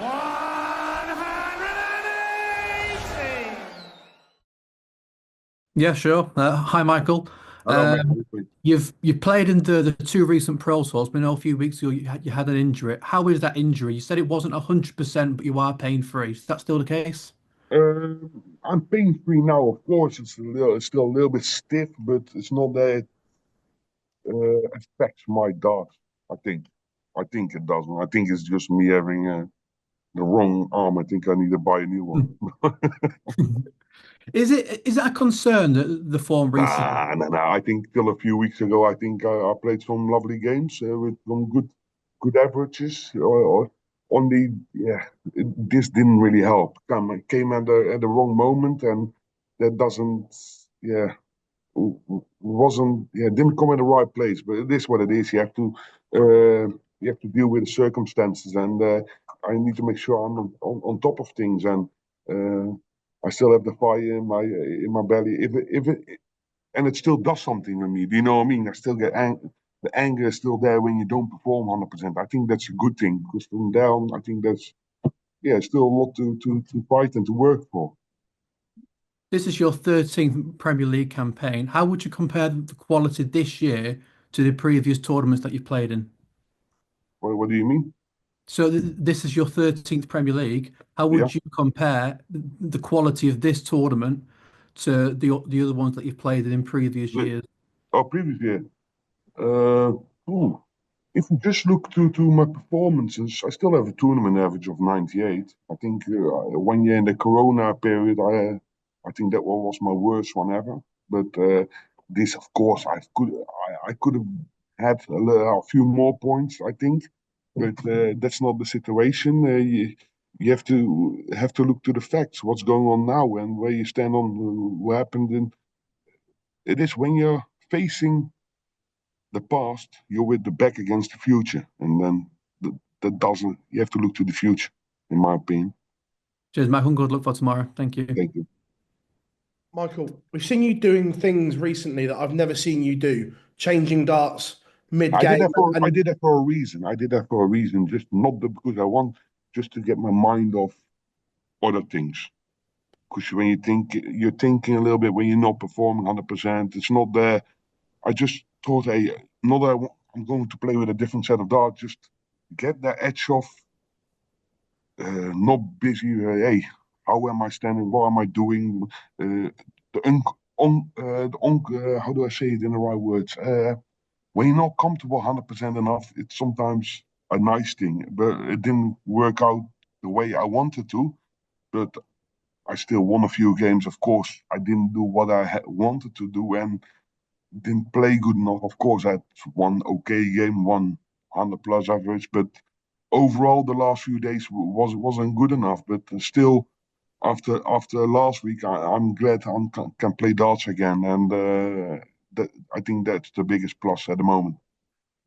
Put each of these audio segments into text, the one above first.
180. Yeah, sure. Hi, Michael. Hello, mate. How you doing? You've played in the two recent Pro Tours, but I know a few weeks ago you had an injury. How is that injury? You said it wasn't 100%, but you are pain-free. Is that still the case? I'm pain-free now. Of course, it's still a little bit stiff, but it's not that it affects my dart. I think. I think it doesn't. I think it's just me having the wrong arm. I think I need to buy a new one. Is that a concern that the form recently? Nah. I think till a few weeks ago, I think I played some lovely games with some good averages. Or only, yeah, this didn't really help. Came at the wrong moment, and that doesn't, yeah, wasn't, yeah, didn't come in the right place. But it is what it is. You have to deal with the circumstances, and I need to make sure I'm on top of things. And uh, I still have the fire in my belly. If it and it still does something with me. Do you know what I mean? I still get the anger is still there when you don't perform 100%. I think that's a good thing because from down, I think that's, yeah, still a lot to fight and to work for. This is your 13th Premier League campaign. How would you compare the quality this year to the previous tournaments that you've played in? What do you mean? So this is your 13th Premier League. How Yeah. would you compare the quality of this tournament to the other ones that you've played in previous But, years? oh, previous year. Uh, ooh, if you just look to my performances, I still have a tournament average of 98. I think 1 year in the Corona period, I think that one was my worst one ever. But this, of course, I could have had a few more points, I think, but that's not the situation. You have to look to the facts, what's going on now, and where you stand on what happened. And it is when you're facing the past, you're with the back against the future, and then that doesn't. You have to look to the future, in my opinion. Cheers, Michael. Good luck for tomorrow. Thank you. Thank you. Michael, we've seen you doing things recently that I've never seen you do, changing darts I did mid-game that for I and did that for a reason. I did that for a reason, just not because I want, just to get my mind off other things. Because when you think you're thinking a little bit when you're not performing 100%, it's not there. I just thought, hey, not that I'm going to play with a different set of darts, just get that edge off. Not busy. Hey, how am I standing? What am I doing? The how do I say it in the right words? When you're not comfortable 100% enough, it's sometimes a nice thing, but it didn't work out the way I wanted to. But I still won a few games. Of course, I didn't do what I wanted to do and didn't play good enough. Of course, I had one okay game, 100 plus average, but overall, the last few days wasn't good enough. But still, after last week, I'm glad I can play darts again, and that I think that's the biggest plus at the moment.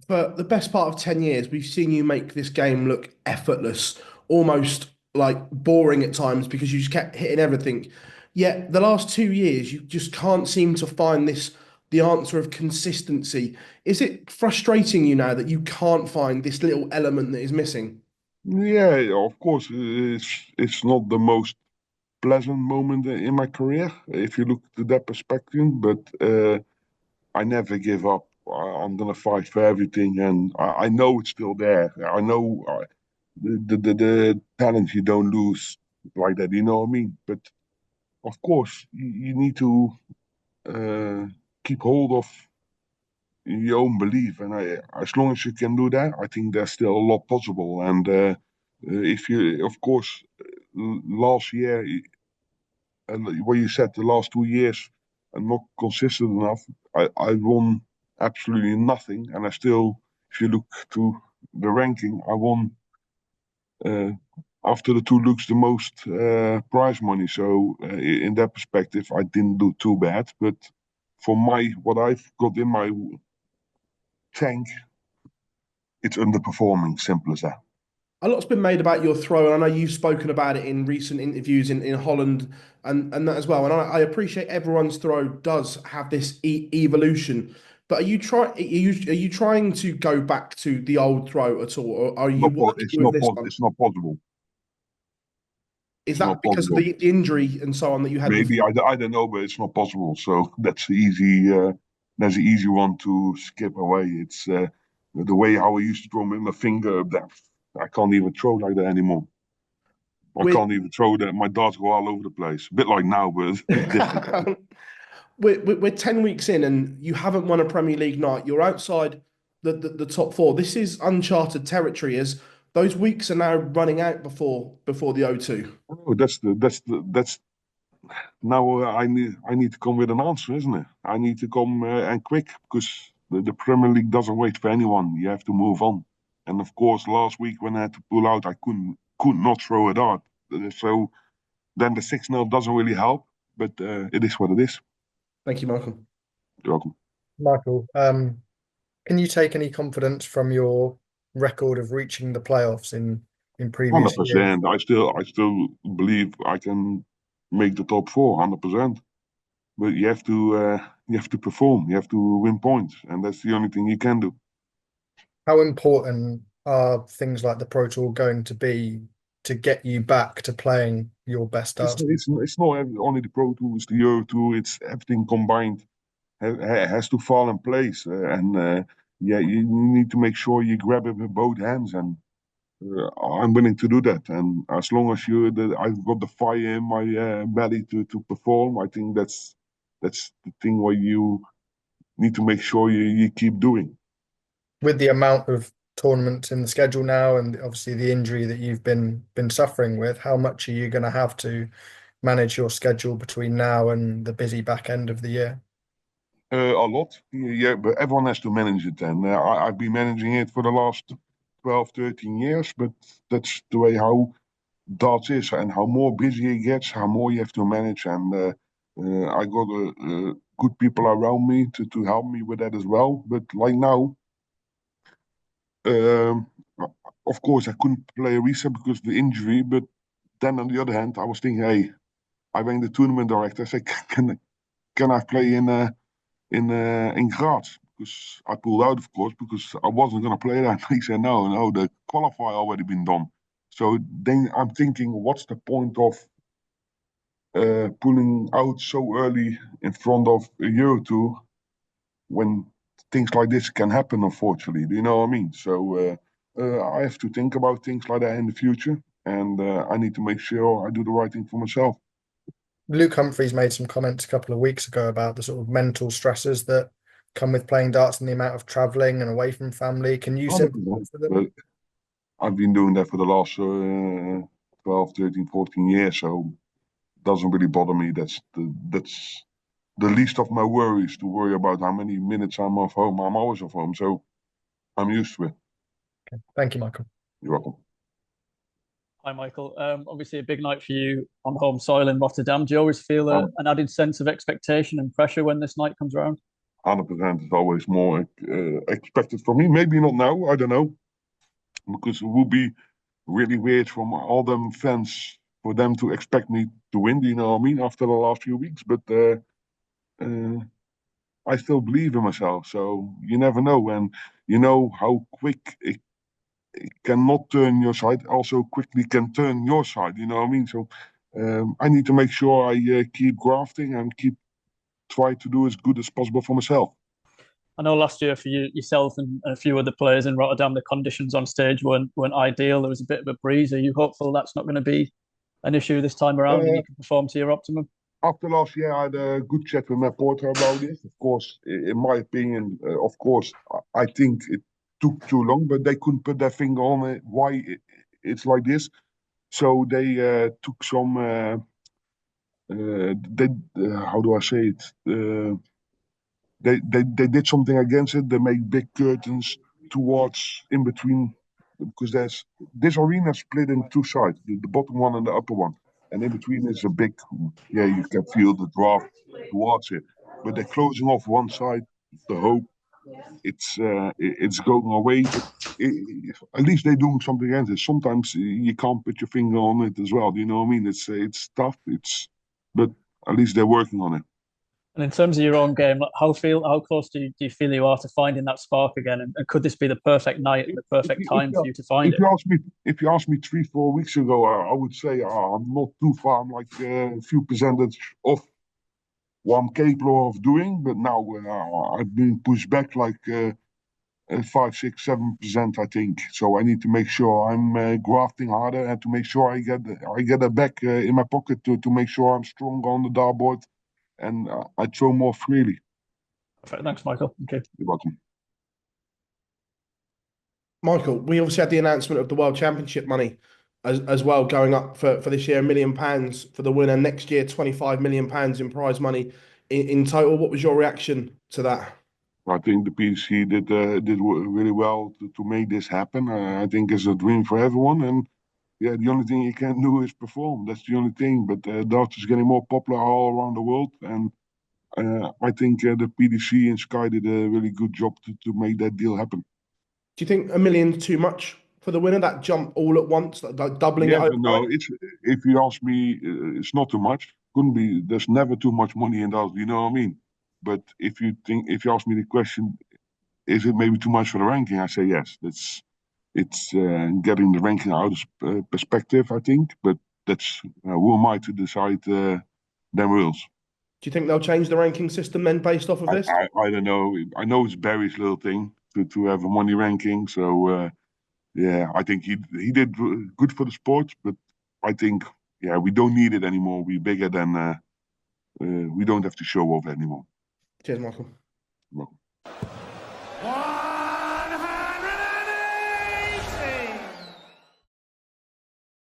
for the best part of 10 years, we've seen you make this game look effortless, almost like boring at times because you just kept hitting everything. Yet the last 2 years, you just can't seem to find the answer of consistency. Is it frustrating you now that you can't find this little element that is missing? Yeah, of course, it's not the most pleasant moment in my career if you look to that perspective, but I never give up. I'm gonna fight for everything, and I know it's still there. I know the talent you don't lose like that. You know what I mean? But of course, you need to uh, keep hold of your own belief, and as long as you can do that, I think there's still a lot possible. And if you, of course, last year, and what you said, the last 2 years, I'm not consistent enough. I won absolutely nothing, and I still, if you look to the ranking, I won uh, after the two looks the most prize money. So in that perspective, I didn't do too bad. But for my what I've got in my tank, it's underperforming. Simple as that. A lot's been made about your throw, and I know you've spoken about it in recent interviews in Holland and that as well. And I appreciate everyone's throw does have this evolution. But are you trying to go back to the old throw at all, or are you Not working it's with not this one? it's not possible. Is It's not that because of possible. the injury and so on that you had Maybe before? I don't know, but it's not possible. So that's easy. That's an easy one to skip away. It's the way how I used to throw with my finger up there. I can't even throw like that anymore. I We're, can't even throw that. My darts go all over the place. A bit like now, but different. we're 10 weeks in and you haven't won a Premier League night. You're outside the top four. This is uncharted territory as those weeks are now running out before the O2. Oh, that's now I need to come with an answer, isn't it? I need to come and quick because the Premier League doesn't wait for anyone. You have to move on. And of course, last week when I had to pull out, I could not throw a dart. So then the 6-0 doesn't really help, but it is what it is. Thank you, Michael. You're welcome. Michael, can you take any confidence from your record of reaching the playoffs in previous years? 100%. I still believe I can make the top four. 100%. But you have to perform. You have to win points, and that's the only thing you can do. How important are things like the Pro Tour going to be to get you back to playing your best It's darts? it's not only the Pro Tour, it's the Euro Tour, it's everything combined has to fall in place. And yeah, you need to make sure you grab it with both hands. And I'm willing to do that. And as long as I've got the fire in my belly to perform, I think that's the thing where you need to make sure you keep doing. With the amount of tournaments in the schedule now, and obviously the injury that you've been suffering with, how much are you going to have to manage your schedule between now and the busy back end of the year? A lot, yeah, but everyone has to manage it. And I've been managing it for the last 12, 13 years, but that's the way how darts is. And how more busy it gets, how more you have to manage. And I got good people around me to help me with that as well. But like now, um, of course, I couldn't play a reset because of the injury. But then on the other hand, I was thinking, hey, I rang the tournament director. I said, can I play in Graz? Because I pulled out, of course, because I wasn't going to play that. He said, no, the qualifier already been done. So then I'm thinking, what's the point of pulling out so early in front of a year or two when things like this can happen, unfortunately? Do you know what I mean? So I have to think about things like that in the future, and I need to make sure I do the right thing for myself. Luke Humphreys made some comments a couple of weeks ago about the sort of mental stresses that come with playing darts and the amount of traveling and away from family. Can you 100%. sympathize with them? But I've been doing that for the last 12, 13, 14 years, so it doesn't really bother me. That's the least of my worries to worry about how many minutes I'm off home. I'm always off home, so I'm used to it. Thank you, Michael. You're welcome. Hi, Michael. Obviously, a big night for you on home soil in Rotterdam. Do you always feel an added sense of expectation and pressure when this night comes around? 100% is always more expected from me. Maybe not now, I don't know, because it would be really weird from all them fans for them to expect me to win. Do you know what I mean? After the last few weeks, but uh, I still believe in myself. So you never know, and you know how quick it cannot turn your side. Also, quickly can turn your side. You know what I mean? So I need to make sure I keep grafting and keep try to do as good as possible for myself. I know last year for yourself and a few other players in Rotterdam, the conditions on stage weren't ideal. There was a bit of a breeze. Are you hopeful that's not going to be an issue this time around and Uh, you can perform to your optimum? After last year, I had a good chat with my porter about this. Of course, in my opinion, of course, I think it took too long, but they couldn't put their finger on it, why it's like this. So they took some, they, how do I say it? They did something against it. They made big curtains towards in between because there's this arena split in two sides, the bottom one and the upper one, and in between is a big, yeah, you can feel the draft towards it. But they're closing off one side. The hope it's going away, but at least they're doing something against it. Sometimes you can't put your finger on it as well. Do you know what I mean? It's tough. But at least they're working on it. And in terms of your own game, like, how close do you feel you are to finding that spark again? And could this be the perfect night and the perfect time for you to find If it? you asked me 3-4 weeks ago, I would say I'm not too far. I'm like a few percentage off what I'm capable of doing. But now I've been pushed back like 5, 6, 7%, I think. So I need to make sure I'm grafting harder and to make sure I get it back in my pocket to make sure I'm strong on the dartboard and I throw more freely. Perfect. Thanks, Michael. Okay. You're welcome. Michael, we obviously had the announcement of the World Championship money as well going up for this year, £1 million for the winner. Next year, £25 million in prize money in total. What was your reaction to that? I think the PDC did really well to make this happen. I think it's a dream for everyone, and yeah, the only thing you can do is perform. That's the only thing. But darts is getting more popular all around the world, and I think the PDC and Sky did a really good job to make that deal happen. Do you think £1 million too much for the winner? That jump all at once, like doubling it Yes and no. overnight? If you ask me, it's not too much. Couldn't be. There's never too much money in darts. You know what I mean? But if you ask me the question, is it maybe too much for the ranking? I say yes. It's getting the ranking out of perspective, I think. But that's who am I to decide them rules? Do you think they'll change the ranking system then based off of this? I don't know. I know it's Barry's little thing to have a money ranking. So yeah, I think he did good for the sport. But I think we don't need it anymore. We're bigger than we don't have to show off anymore. Cheers, Michael. Well.